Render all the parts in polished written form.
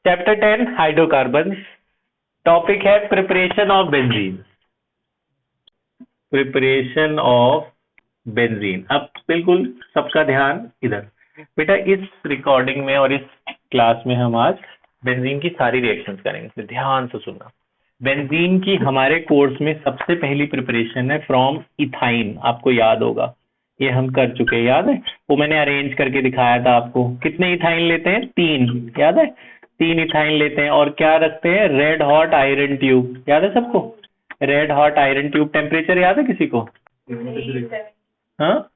Chapter 10 hydrocarbon. Topic है preparation of benzene. Preparation of benzene. अब बिल्कुल सबका ध्यान इधर बेटा, इस रिकॉर्डिंग में और इस क्लास में हम आज बेंजीन की सारी रिएक्शंस करेंगे, इसलिए ध्यान से सुनना। बेंजीन की हमारे कोर्स में सबसे पहली प्रिपरेशन है फ्रॉम इथाइन। आपको याद होगा, ये हम कर चुके हैं, याद है? वो मैंने अरेंज करके दिखाया था आपको। कितने इथाइन लेते हैं? 3, याद है? 3 इथाइन लेते हैं और क्या रखते हैं? Red hot iron tube. याद है सबको? Red hot iron tube. Temperature याद है किसी को? हाँ,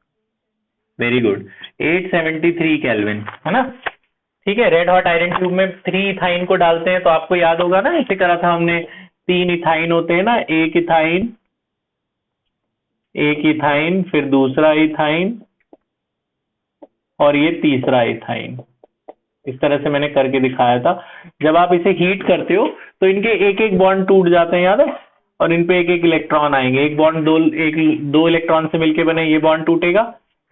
वेरी गुड, 873 केल्विन, है ना? ठीक है, रेड हॉट आयरन ट्यूब में 3 इथाइन को डालते हैं, तो आपको याद होगा ना, ऐसे करा था हमने। 3 इथाइन होते हैं ना, एक इथाइन, फिर दूसरा इथाइन और ये तीसरा इथाइन। इस तरह से मैंने करके दिखाया था। जब आप इसे हीट करते हो तो इनके एक एक बॉन्ड टूट जाते हैं, याद है? और इन पे एक एक इलेक्ट्रॉन आएंगे। एक बॉन्ड दो इलेक्ट्रॉन से मिलके बने, ये बॉन्ड टूटेगा,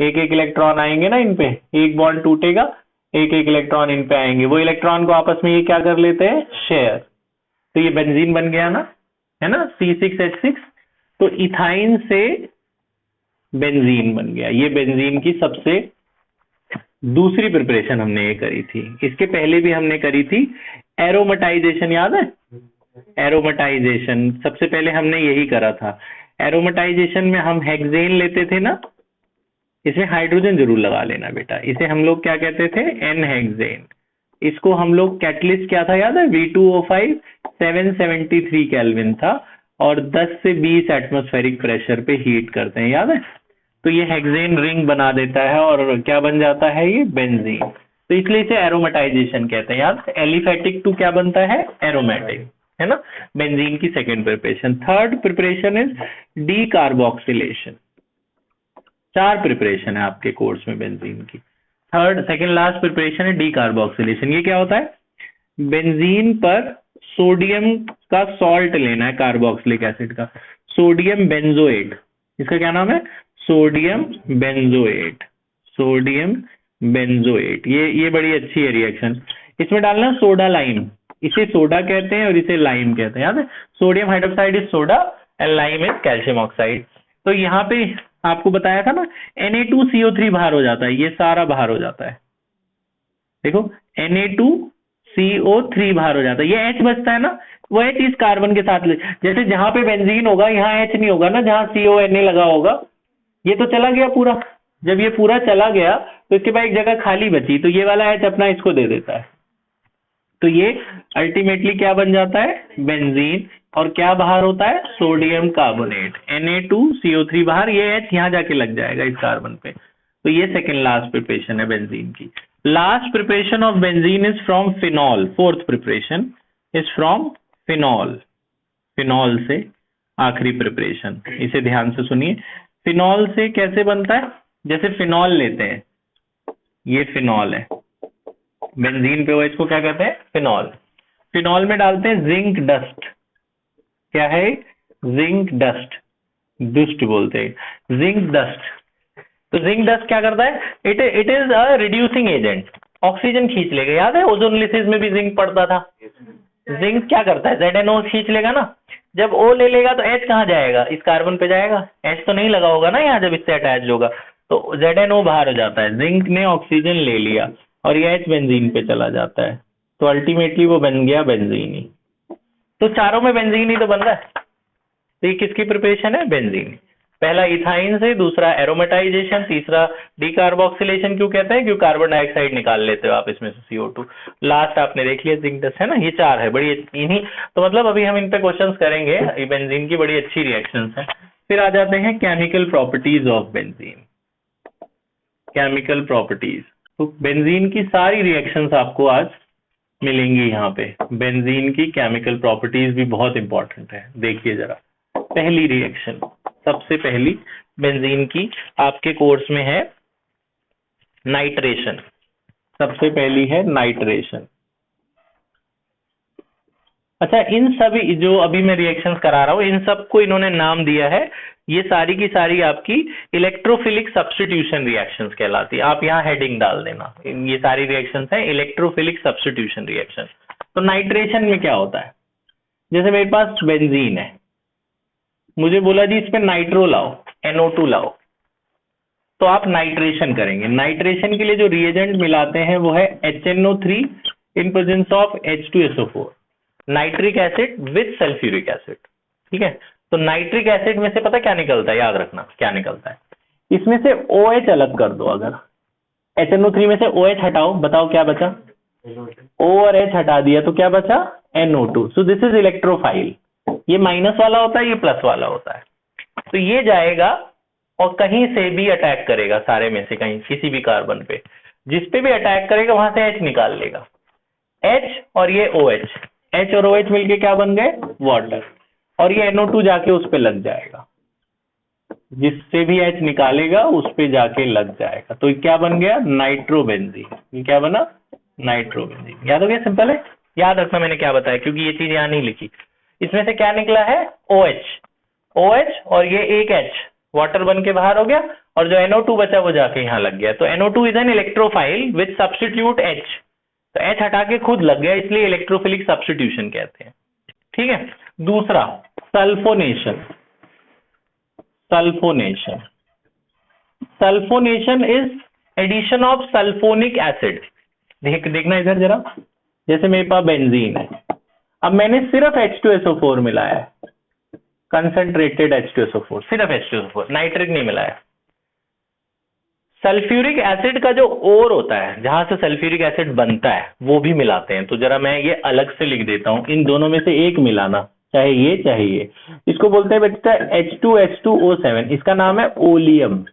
एक एक इलेक्ट्रॉन आएंगे ना इन पे, एक बॉन्ड टूटेगा, एक एक इलेक्ट्रॉन इन पे आएंगे। वो इलेक्ट्रॉन को आपस में ये क्या कर लेते हैं? शेयर। तो ये बेंजीन बन गया ना, है ना? C6H6। तो इथाइन से बेंजीन बन गया। ये बेंजीन की सबसे दूसरी प्रिपरेशन हमने ये करी थी। इसके पहले भी हमने करी थी एरोमेटाइजेशन, याद है? एरोमेटाइजेशन सबसे पहले हमने यही करा था। एरोमेटाइजेशन में हम हेक्सेन लेते थे ना, इसमें हाइड्रोजन जरूर लगा लेना बेटा। इसे हम लोग क्या कहते थे? N hexane. इसको हम लोग कैटलिस्ट क्या था, याद है? V2O5 773 केल्विन था और 10 से 20 एटमॉस्फेरिक प्रेशर पे हीट करते हैं, याद है? तो ये हेक्सेन रिंग बना देता है और क्या बन जाता है? ये बेंजीन। तो इसलिए इसे एरोमेटाइजेशन कहते हैं, याद? एलिफेटिक टू क्या बनता है? एरोमेटिक, है ना? बेंजीन की second preparation. Third preparation is D carboxylation. 4 preparation है आपके कोर्स में बेंजीन की। थर्ड सेकेंड लास्ट प्रिपरेशन है डी कार्बोक्सिलेशन। ये क्या होता है? बेंजीन पर सोडियम का सॉल्ट लेना है, कार्बोक्सिलिक एसिड का, सोडियम बेंजोएट। इसका क्या नाम है? Sodium benzoate. सोडियम बेंजोएट, ये बड़ी अच्छी है रिएक्शन। इसमें डालना सोडा लाइम। इसे सोडा कहते हैं और इसे लाइम कहते हैं, याद है? Sodium hydroxide is soda and lime is calcium oxide. तो यहाँ पे आपको बताया था ना, Na2CO3 बाहर हो जाता है, ये सारा बाहर हो जाता है। देखो, Na2CO3 बाहर हो जाता है, ये H बचता है ना, वो H इस कार्बन के साथ जैसे जहां पे बेंजीन होगा यहाँ H नहीं होगा ना, जहां CONA लगा होगा। ये तो चला गया पूरा। जब ये पूरा चला गया तो इसके बाद एक जगह खाली बची, तो ये वाला H अपना इसको दे देता है। तो ये अल्टीमेटली क्या बन जाता है? बेंजीन। और क्या बाहर होता है? Sodium carbonate. Na2CO3 बाहर, ये H यहाँ जाके लग जाएगा इस कार्बन पे। तो ये सेकेंड लास्ट प्रिपरेशन है बेंजीन की। Last preparation of benzene is from phenol. Fourth preparation is from phenol. Phenol से आखिरी प्रिपरेशन, इसे ध्यान से सुनिए। फिनॉल से कैसे बनता है? जैसे फिनॉल लेते हैं, ये फिनॉल है, बेंजीन पे वो इसको क्या कहते हैं? फिनॉल। फिनॉल में डालते हैं जिंक डस्ट। क्या है? जिंक डस्ट, दुष्ट बोलते हैं, जिंक डस्ट। तो जिंक डस्ट क्या करता है? It is a reducing agent, oxygen खींच लेगा। याद है ओजोन लिसिस में भी जिंक पड़ता था। जिंक क्या करता है? ZNO खींच लेगा ना। जब O ले लेगा तो H कहाँ जाएगा? इस कार्बन पे जाएगा। H तो नहीं लगा होगा ना यहाँ, जब इससे अटैच होगा तो ZNO बाहर हो जाता है। जिंक ने ऑक्सीजन ले लिया और ये H बेंजीन पे चला जाता है, तो अल्टीमेटली वो बन गया बेंजीन ही। तो चारों में बेंजीन ही तो बन रहा है। तो ये किसकी प्रिपरेशन है? बेंजीन। पहला इथाइन से, दूसरा एरोमेटाइजेशन, तीसरा डीकार्बोक्सिलेशन। क्यों कहते हैं? क्योंकि कार्बन डाइऑक्साइड निकाल लेते हो आप इसमें से CO2। लास्ट आपने देख लिया जिंक डस्ट, है ना? ये 4 है, बड़ी इन्हीं। तो मतलब अभी हम इन पे क्वेश्चंस करेंगे। ये बेंजीन की बड़ी अच्छी रिएक्शंस हैं। फिर आ जाते हैं chemical properties of benzene. Chemical properties, तो बेंजीन की सारी रिएक्शंस आपको आज मिलेंगी यहाँ पे। बेंजीन की केमिकल प्रॉपर्टीज भी बहुत इंपॉर्टेंट है, देखिए जरा। पहली रिएक्शन, सबसे पहली बेंजीन की आपके कोर्स में है नाइट्रेशन। सबसे पहली है नाइट्रेशन। अच्छा, इन सभी जो अभी मैं रिएक्शंस करा रहा हूं, इन सबको इन्होंने नाम दिया है। ये सारी की सारी आपकी इलेक्ट्रोफिलिक सब्स्टिट्यूशन रिएक्शंस कहलाती है। आप यहाँ हेडिंग डाल देना, ये सारी रिएक्शंस हैं इलेक्ट्रोफिलिक सब्स्टिट्यूशन रिएक्शन। तो नाइट्रेशन में क्या होता है, जैसे मेरे पास बेंजीन है, मुझे बोला जी इस पे नाइट्रो लाओ, NO2 लाओ, तो आप नाइट्रेशन करेंगे। नाइट्रेशन के लिए जो रिएजेंट मिलाते हैं वो है HNO3 in presence of H2SO4, nitric acid with sulphuric acid. ठीक है, तो नाइट्रिक एसिड में से पता क्या निकलता है, याद रखना क्या निकलता है, इसमें से OH अलग कर दो, अगर HNO3 में से OH हटाओ, बताओ क्या बचा, O और H हटा दिया तो क्या बचा, NO2। So this is electrophile, ये माइनस वाला होता है, ये प्लस वाला होता है। तो ये जाएगा और कहीं से भी अटैक करेगा, सारे में से कहीं किसी भी कार्बन पे, जिस पे भी अटैक करेगा वहां से H निकाल लेगा, H और ये OH, H और OH मिलके क्या बन गए, वाटर, और ये NO2 जाके उस पे लग जाएगा, जिससे भी H निकालेगा उस पे जाके लग जाएगा, तो क्या बन गया, नाइट्रोबेंजीन। ये क्या बना, नाइट्रोबेंजीन। याद हो गया, सिंपल है, याद रखना मैंने क्या बताया, क्योंकि ये चीज यहाँ नहीं लिखी। इसमें से क्या निकला है, OH और ये एक H वाटर बन के बाहर हो गया, और जो NO2 बचा वो जाके यहाँ लग गया। तो NO2 is an electrophile with substitute H, तो H हटा के खुद लग गया, इसलिए इलेक्ट्रोफिलिक सब्स्टिट्यूशन कहते हैं। ठीक है, दूसरा sulphonation. Sulphonation is addition of sulphonic acid. देखना इधर जरा, जैसे मेरे पास बेंजीन है, अब मैंने सिर्फ H2SO4 मिलाया है, कंसंट्रेटेड H2SO4, सिर्फ H2SO4, नाइट्रिक नहीं मिलाया। सल्फ्यूरिक एसिड का जो ओर होता है, जहां से सल्फ्यूरिक एसिड बनता है, वो भी मिलाते हैं। तो जरा मैं ये अलग से लिख देता हूं, इन दोनों में से एक मिलाना, चाहे ये, इसको बोलते हैं बेटा H2H2O7, इसका नाम है ओलियम।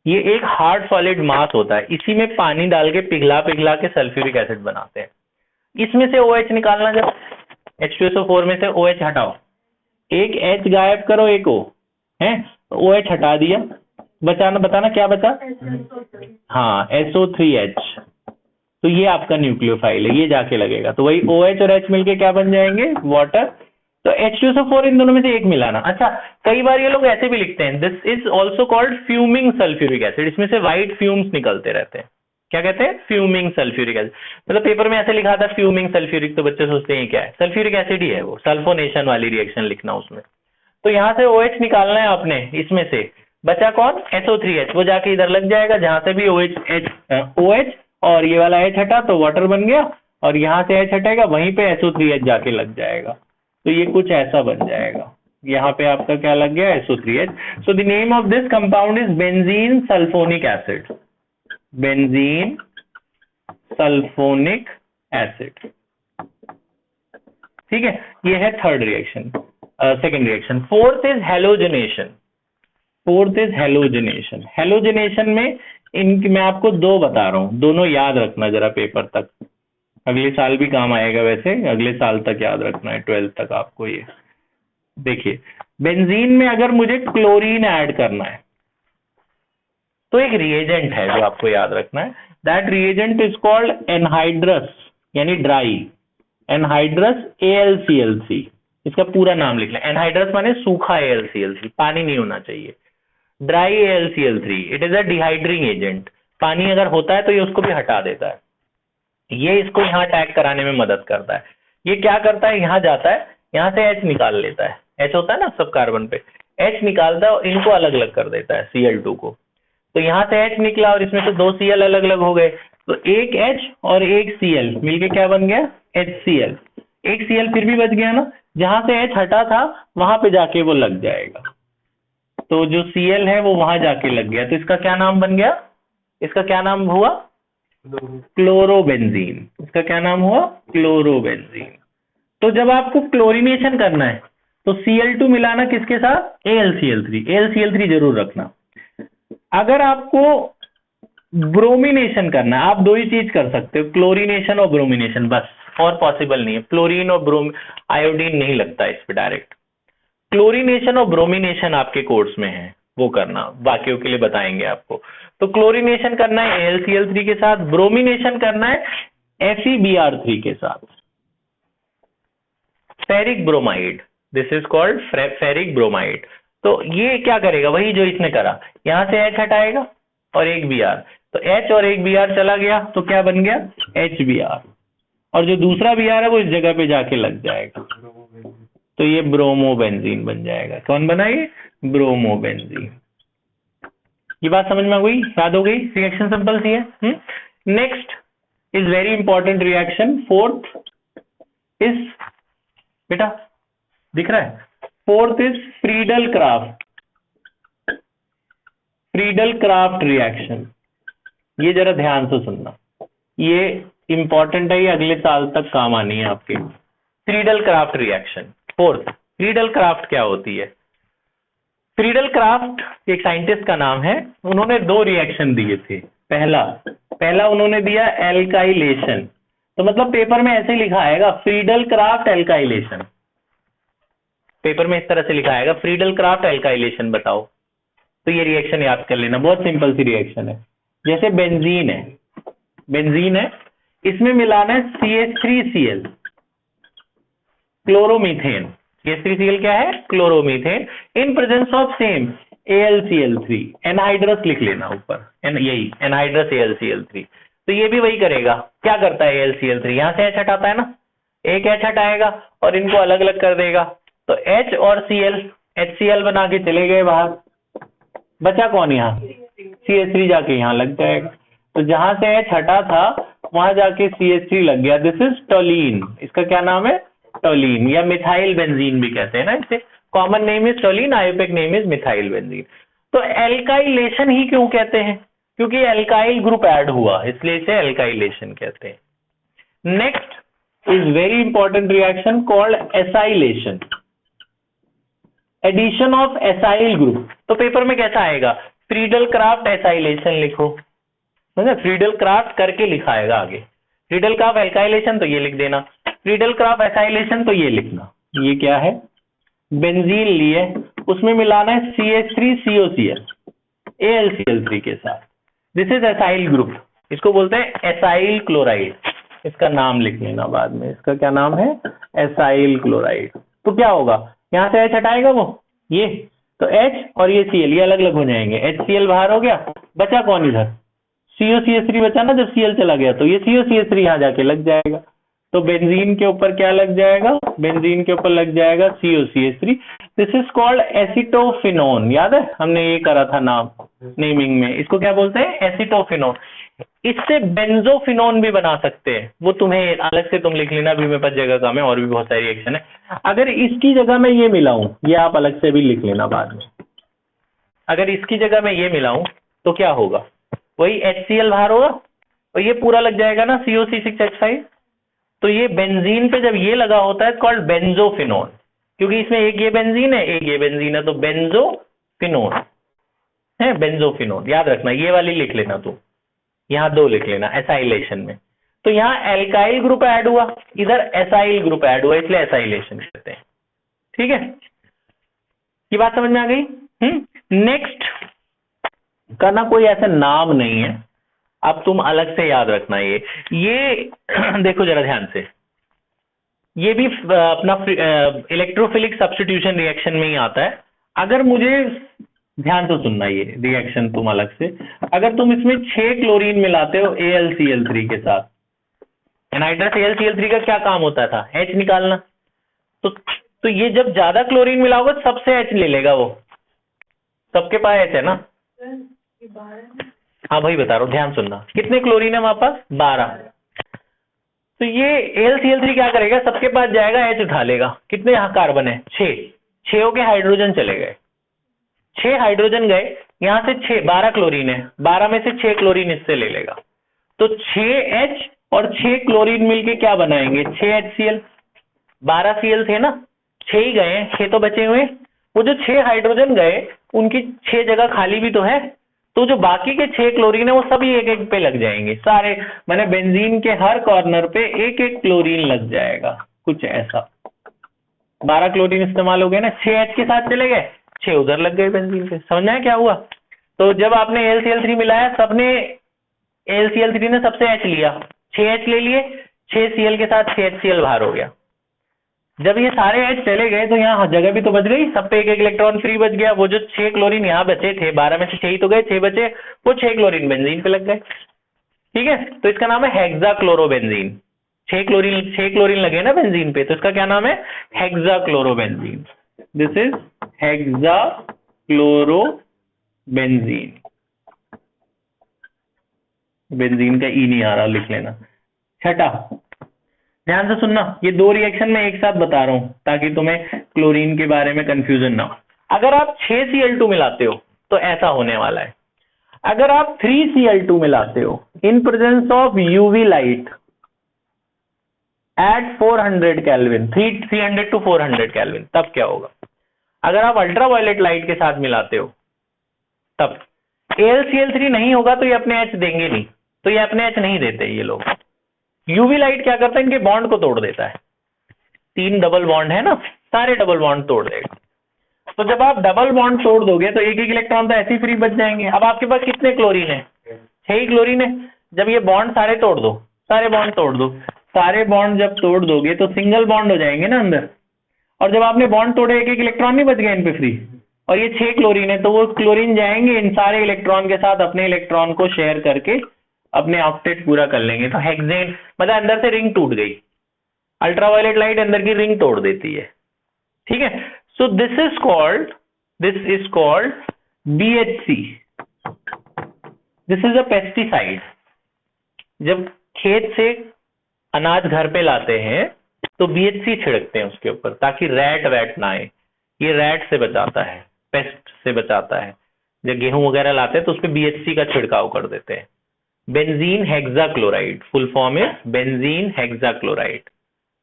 ये एक हार्ड सॉलिड मास होता है, इसी में पानी डाल के पिघला के सल्फ्यूरिक एसिड बनाते हैं। इसमें से OH निकालना, जब H2SO4 में से OH हटाओ, एक H गायब करो, एक O है, OH हटा दिया, बताना क्या बचा, हाँ SO3H, तो ये आपका न्यूक्लियोफाइल है, ये जाके लगेगा, तो वही OH और H मिलके क्या बन जाएंगे, वाटर। तो H2SO4 इन दोनों में से एक मिलाना। अच्छा, कई बार ये लोग ऐसे भी लिखते हैं, this is also called fuming sulphuric acid, इसमें से व्हाइट फ्यूम्स निकलते रहते हैं। क्या कहते हैं, फ्यूमिंग सल्फ्यूरिक एसिड। मतलब पेपर में ऐसे लिखा था फ्यूमिंग सल्फ्यूरिक, तो बच्चे सोचते हैं क्या है, सल्फ्यूरिक एसिड ही है वो, सल्फोनेशन वाली रिएक्शन लिखना उसमें। तो यहाँ से OH निकालना है आपने, इसमें से बचा कौन, SO3H, वो जाके इधर लग जाएगा, जहां से भी OH और ये वाला H हटा तो वाटर बन गया, और यहाँ से H हटेगा वहीं पे SO3H जाके लग जाएगा, तो ये कुछ ऐसा बन जाएगा। यहाँ पे आपका क्या लग गया, SO3H। So the name of this compound is benzene sulphonic acid, benzene sulphonic acid. ठीक है, ये है third reaction, second reaction. Fourth is halogenation. Halogenation में मैं आपको दो बता रहा हूं, दोनों याद रखना जरा पेपर तक, अगले साल भी काम आएगा, वैसे अगले साल तक याद रखना है, 12th तक आपको। ये देखिए, बेंजीन में अगर मुझे क्लोरीन ऐड करना है तो एक रिएजेंट है जो आपको याद रखना है, that reagent is called anhydrous, यानी ड्राई एनहाइड्रस AlCl3। इसका पूरा नाम लिख लें, एनहाइड्रस माने सूखा AlCl3, पानी नहीं होना चाहिए, dry AlCl3, it is a dehydrating agent. पानी अगर होता है तो ये उसको भी हटा देता है, ये इसको यहाँ अटैक कराने में मदद करता है। ये क्या करता है, यहाँ जाता है, यहाँ से H निकाल लेता है, H होता है ना सब कार्बन पे, H निकालता है और इनको अलग अलग कर देता है, Cl2 को। तो यहाँ से H निकला और इसमें से दो Cl अलग अलग हो गए, तो एक H और एक Cl मिलके क्या बन गया, HCl। एक Cl फिर भी बच गया ना, जहां से H हटा था वहां पे जाके वो लग जाएगा, तो जो Cl है वो वहां जाके लग गया, तो इसका क्या नाम बन गया, इसका क्या नाम हुआ, क्लोरोबेंजीन। इसका क्या नाम हुआ, क्लोरोबेंजीन। तो जब आपको क्लोरीनेशन करना है तो Cl2 मिलाना किसके साथ, AlCl3, AlCl3 जरूर रखना। अगर आपको ब्रोमिनेशन करना है, आप दो ही चीज कर सकते हो, क्लोरीनेशन और ब्रोमिनेशन, बस, और पॉसिबल नहीं है। फ्लोरीन और आयोडीन नहीं लगता इस पे डायरेक्ट। क्लोरीनेशन और ब्रोमिनेशन आपके कोर्स में है, वो करना, बाकियों के लिए बताएंगे आपको। तो क्लोरीनेशन करना है AlCl3 के साथ, ब्रोमिनेशन करना है FeBr3 के साथ, ferric bromide, this is called ferric bromide. तो ये क्या करेगा, वही जो इसने करा, यहां से H हटाएगा और एक Br, तो H और एक Br चला गया तो क्या बन गया, HBr। और जो दूसरा बी आ रहा है वो इस जगह पे जाके लग जाएगा, तो ये ब्रोमोबेंजीन बन जाएगा। कौन बना ये? ब्रोमोबेंजीन। ये बात समझ में आ गई, याद हो गई? रिएक्शन सिंपल सी है। Next is very important reaction, fourth is, बेटा दिख रहा है, fourth is Friedel craft, Friedel craft reaction. ये जरा ध्यान से सुनना, ये इंपॉर्टेंट है, ये अगले साल तक काम आनी है आपके। Friedel craft reaction, fourth. Friedel craft क्या होती है? फ्रीडल क्राफ्ट एक साइंटिस्ट का नाम है, उन्होंने दो रिएक्शन दिए थे। पहला उन्होंने दिया एल्काइलेशन, तो मतलब पेपर में ऐसे लिखा आएगा फ्रीडल क्राफ्ट एल्काइलेशन, पेपर में इस तरह से लिखा आएगा फ्रीडल क्राफ्ट एल्काइलेशन बताओ। तो ये रिएक्शन याद कर लेना, बहुत सिंपल सी रिएक्शन है। जैसे बेंजीन है, इसमें मिलाना है CH3Cl, क्लोरोमीथेन। CH3Cl क्या है? Chloromethane, in presence of same AlCl3, anhydrous लिख लेना ऊपर, यही एनहाइड्रस AlCl3। तो ये भी वही करेगा, क्या करता है AlCl3, यहां से H हटाता है ना, एक H हटाएगा और इनको अलग अलग कर देगा, तो H और Cl, HCl बना के चले गए बाहर, बचा कौन? यहाँ CH3 जाके यहाँ लग जाएगा, तो जहां से H हटा था वहां जाके CH3 लग गया। दिस इज टोलीन, इसका क्या नाम है? टोलीन, या मिथाइल बेंजीन भी कहते हैं ना इसे। Common name is toluene, IUPAC name is methyl benzene. तो एल्काइलेशन ही क्यों कहते हैं? क्योंकि एल्काइल ग्रुप ऐड हुआ, इसलिए इसे एल्काइलेशन कहते हैं। Next is very important reaction called acylation, addition of acyl group. तो पेपर में कैसा आएगा? फ्रीडल क्राफ्ट एसाइलेशन लिखो, समझे? फ्रीडल क्राफ्ट करके लिखा आएगा आगे, फ्रीडल क्राफ्ट एल्काइलेशन तो ये लिख देना, फ्रीडल क्राफ्ट एसाइलेशन तो ये लिखना। ये क्या है? बेंजीन लिए, उसमें मिलाना है CH3COCl AlCl3 के साथ, दिस इज एसाइल ग्रुप, इसको बोलते हैं एसाइल क्लोराइड। इसका नाम लिख लेना बाद में, इसका क्या नाम है? Acyl chloride. तो क्या होगा? यहां से H हटाएगा वो, ये तो H और ये Cl, ये अलग अलग हो जाएंगे, HCl बाहर हो गया, बचा कौन इधर? COCH3 बचा ना, जब Cl चला गया तो ये COCH3 यहां जाके लग जाएगा, तो बेंजीन के ऊपर क्या लग जाएगा? बेंजीन के ऊपर लग जाएगा COCH3। This is called acetophenone, याद है हमने ये करा था नाम नेमिंग में, इसको क्या बोलते हैं? एसिटोफिनोन। इससे बेंजोफिनोन भी बना सकते हैं, वो तुम्हें अलग से तुम लिख लेना, अभी मेरे पास जगह कम है, और भी बहुत सारी रिएक्शन है। अगर इसकी जगह में ये मिलाऊं, ये आप अलग से भी लिख लेना बाद में, अगर इसकी जगह में ये मिलाऊं तो क्या होगा? वही HCl बाहर होगा और ये पूरा लग जाएगा ना COC6H5। तो ये बेंजीन पे जब ये लगा होता है कॉल्ड बेंजोफिनोन, क्योंकि इसमें एक ये बेंजीन है, एक ये बेंजीन है, तो बेंजोफिनोन है, बेंजोफिनोन याद रखना, ये वाली लिख लेना तू, यहाँ दो लिख लेना एसाइलेशन में। तो यहाँ एल्काइल ग्रुप ऐड हुआ, इधर एसाइल ग्रुप ऐड हुआ, इसलिए एसाइलेशन कहते हैं। ठीक है, ये बात समझ में आ गई? नेक्स्ट का ना कोई ऐसा नाम नहीं है, अब तुम अलग से याद रखना। ये देखो जरा ध्यान से, ये भी अपना इलेक्ट्रोफिलिक सब्स्टिट्यूशन रिएक्शन में ही आता है। अगर मुझे ध्यान से सुनना, ये रिएक्शन तुम अलग से, अगर तुम इसमें 6 क्लोरीन मिलाते हो AlCl3 के साथ, एनहाइड्रस AlCl3 का क्या काम होता था? H निकालना। तो ये जब ज्यादा क्लोरीन मिलाओगे सबसे H ले लेगा वो, सबके पास H है ना? हाँ भाई बता रहा हूँ, ध्यान सुनना। कितने क्लोरीन है वहां पास? 12। तो ये AlCl3 क्या करेगा? सबके पास जाएगा, H उठा लेगा। कितने यहाँ कार्बन है? 6 के हाइड्रोजन चले गए, 6 हाइड्रोजन गए, यहां से 12 क्लोरीन है, 12 में से 6 क्लोरीन इससे ले लेगा, तो 6H और 6 क्लोरीन मिलके क्या बनाएंगे? 6HCl। 12 Cl थे ना, 6 ही गए, 6 तो बचे हुए। वो जो 6 हाइड्रोजन गए उनकी 6 जगह खाली भी तो है, तो जो बाकी के 6 क्लोरीन है वो सभी एक एक पे लग जाएंगे सारे, मैंने बेंजीन के हर कॉर्नर पे एक एक क्लोरीन लग जाएगा, कुछ ऐसा। 12 क्लोरीन इस्तेमाल हो गए ना, 6H के साथ चले गए, 6 उधर लग गए बेंजीन पे। समझना है क्या हुआ? तो जब आपने AlCl3 मिलाया, सबने AlCl3 ने सबसे H लिया, 6H ले लिए, 6 Cl के साथ 6HCl बाहर हो गया। जब ये सारे H चले गए तो यहाँ जगह भी तो बच गई, सब पे एक एक इलेक्ट्रॉन फ्री बच गया। वो जो 6 क्लोरीन यहाँ बचे थे, 12 में से 6 ही तो गए, 6 बचे, वो 6 क्लोरीन बेंजीन पे लग गए। ठीक है, तो इसका नाम है हेक्साक्लोरोबेंजीन। छह क्लोरीन लगे ना बेंजीन पे, तो इसका क्या नाम है? Hexachlorobenzene. This is hexachlorobenzene. Benzene का ई नहीं आ रहा, लिख लेना। छठा, ध्यान से सुनना, ये दो रिएक्शन मैं एक साथ बता रहा हूं ताकि तुम्हें क्लोरीन के बारे में कंफ्यूजन ना हो। अगर आप 6Cl2 मिलाते हो तो ऐसा होने वाला है। अगर आप 3Cl2 मिलाते हो in presence of UV light at 400 kelvin, 300 to 400 kelvin, तब क्या होगा? अगर आप अल्ट्रावायलेट लाइट के साथ मिलाते हो तब AlCl3 नहीं होगा, तो ये अपने H देंगे नहीं, तो ये अपने H नहीं देते ये लोग। यूवी लाइट क्या करता है? इनके बॉन्ड को तोड़ देता है। 3 डबल बॉन्ड है ना, सारे डबल बॉन्ड तोड़ देगा। तो जब आप डबल बॉन्ड तोड़ दोगे तो एक एक इलेक्ट्रॉन तो ऐसे ही फ्री बच जाएंगे। अब आपके पास कितने क्लोरीन है? 6 ही क्लोरीन है। जब ये बॉन्ड सारे तोड़ दो, सारे बॉन्ड तोड़ दो, सारे बॉन्ड जब तोड़ दोगे तो सिंगल बॉन्ड हो जाएंगे ना अंदर, और जब आपने बॉन्ड तोड़े एक एक इलेक्ट्रॉन नहीं बच गए इन पे फ्री, और ये 6 क्लोरीन है, तो वो क्लोरीन जाएंगे इन सारे इलेक्ट्रॉन के साथ, अपने इलेक्ट्रॉन को शेयर करके अपने ऑक्टेट पूरा कर लेंगे। तो हेक्सेन मतलब अंदर से रिंग टूट गई। अल्ट्रावायलेट लाइट अंदर की रिंग तोड़ देती है, ठीक है। So this is called BHC। This is a pesticide. जब खेत से अनाज घर पे लाते हैं तो BHC छिड़कते हैं उसके ऊपर ताकि रैट वैट ना आए। ये रैट से बचाता है, पेस्ट से बचाता है। जब गेहूं वगैरह लाते हैं तो उसपे BHC का छिड़काव कर देते हैं। Benzene hexachloride, full form is benzene hexachloride,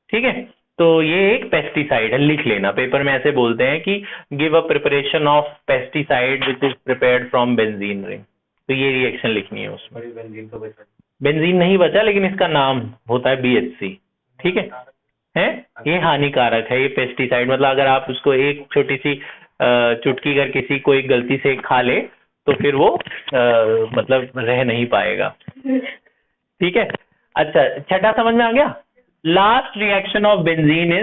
ठीक है। तो ये एक पेस्टिसाइड है, लिख लेना। पेपर में ऐसे बोलते हैं कि give a preparation of pesticide which is prepared from benzene ring, तो ये रिएक्शन लिखनी है उसमें। बेंजीन नहीं बचा, लेकिन इसका नाम होता है BHC, ठीक है। ये हानिकारक है, ये पेस्टिसाइड। मतलब अगर आप उसको एक छोटी सी चुटकी कर किसी को एक गलती से खा ले तो फिर वो मतलब रह नहीं पाएगा, ठीक है। अच्छा, छठा समझ में आ गया। Last reaction of benzene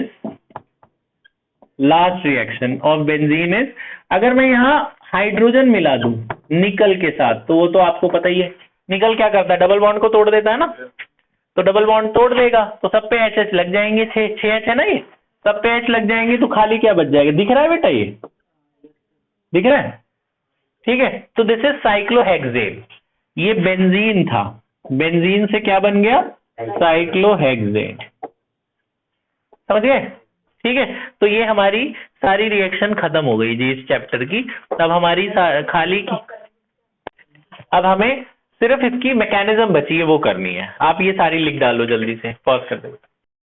is अगर मैं यहाँ हाइड्रोजन मिला दूं निकल के साथ, तो वो तो आपको पता ही है, निकल क्या करता है? डबल बॉन्ड को तोड़ देता है ना। तो डबल बॉन्ड तोड़ देगा तो सब पे H लग जाएंगे, 6 H है ना, ये सब पे H लग जाएंगे, तो खाली क्या बच जाएगा? दिख रहा है बेटा? ये दिख रहा है, ठीक है। तो दिस इज साइक्लोहेक्सेन। ये बेंजीन था, बेंजीन से क्या बन गया? साइक्लोहेक्सेन। समझ गए? ठीक है। तो ये हमारी सारी रिएक्शन खत्म हो गई जी इस चैप्टर की। तब हमारी खाली की, अब हमें सिर्फ इसकी मैकेनिज्म बची है, वो करनी है। आप ये सारी लिख डालो जल्दी से, पॉज कर दो।